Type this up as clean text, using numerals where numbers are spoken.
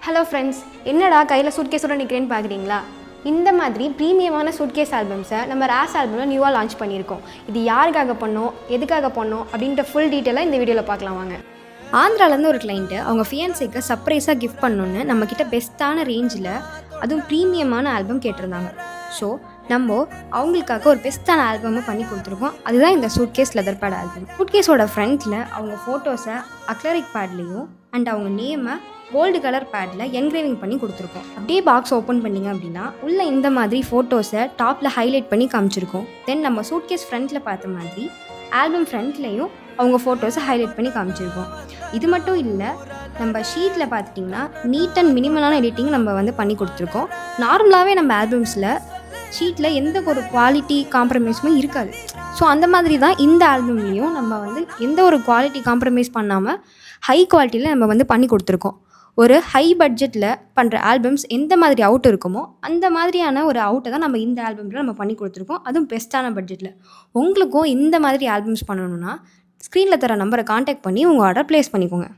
Hello friends, என்னடா கையில் சூட்கேஸோட நிற்கிறேன்னு பார்க்குறீங்களா? இந்த மாதிரி ப்ரீமியமான சூட்கேஸ் ஆல்பம்ஸை நம்ம ராஸ் ஆல்பமில் நியூவாக லான்ச் பண்ணியிருக்கோம். இது யாருக்காக பண்ணோம், எதுக்காக பண்ணோம் அப்படின்ற ஃபுல் டீட்டெயிலாக இந்த வீடியோவில் பார்க்கலாம் வாங்க. ஆந்திராலேருந்து ஒரு கிளைண்ட்டு அவங்க ஃபியான்ஸேக்கு சர்ப்ரைஸாக கிஃப்ட் பண்ணணுன்னு நம்மக்கிட்ட பெஸ்ட்டான ரேஞ்சில் அதுவும் ப்ரீமியமான ஆல்பம் கேட்டிருந்தாங்க. ஸோ நம்ம அவங்களுக்காக ஒரு பெஸ்ட்டான ஆல்பமை பண்ணி கொடுத்துருக்கோம். அதுதான் இந்த சூட்கேஸ் லெதர் பேட் ஆல்பம். சூட்கேஸோட ஃப்ரண்ட்டில் அவங்க ஃபோட்டோஸை அக்லரிக் பேட்லேயும் அண்ட் அவங்க நேமை கோல்டு கலர் பேடில் என்கிரேவிங் பண்ணி கொடுத்துருக்கோம். அப்படியே பாக்ஸ் ஓப்பன் பண்ணிங்க அப்படின்னா உள்ளே இந்த மாதிரி ஃபோட்டோஸை டாப்பில் ஹைலைட் பண்ணி காமிச்சிருக்கோம். தென் நம்ம சூட்கேஸ் ஃப்ரண்ட்டில் பார்த்த மாதிரி ஆல்பம் ஃப்ரண்ட்லேயும் அவங்க ஃபோட்டோஸை ஹைலைட் பண்ணி காமிச்சிருக்கோம். இது மட்டும் இல்லை, நம்ம ஷீட்டில் பார்த்துட்டிங்கன்னா நீட் அண்ட் மினிமலான எடிட்டிங் நம்ம பண்ணி கொடுத்துருக்கோம். நார்மலாகவே நம்ம ஆல்பம்ஸில் ஷீட்டில் எந்த ஒரு குவாலிட்டி காம்ப்ரமைஸுமே இருக்காது. ஸோ அந்த மாதிரி தான் இந்த ஆல்பம்லேயும் நம்ம எந்த ஒரு குவாலிட்டி காம்ப்ரமைஸ் பண்ணாமல் ஹை குவாலிட்டியில் நம்ம பண்ணி கொடுத்துருக்கோம். ஒரு ஹை பட்ஜெட்டில் பண்ணுற ஆல்பம்ஸ் எந்த மாதிரி அவுட் இருக்குமோ அந்த மாதிரியான ஒரு அவுட்டை தான் நம்ம இந்த ஆல்பமில் நம்ம பண்ணி கொடுத்துருக்கோம். அதுவும் பெஸ்ட்டான பட்ஜெட்டில். உங்களுக்கும் இந்த மாதிரி ஆல்பம்ஸ் பண்ணணுன்னா ஸ்க்ரீனில் தர நம்பரை காண்டாக்ட் பண்ணி உங்கள் ஆர்டர் ப்ளேஸ் பண்ணிக்கோங்க.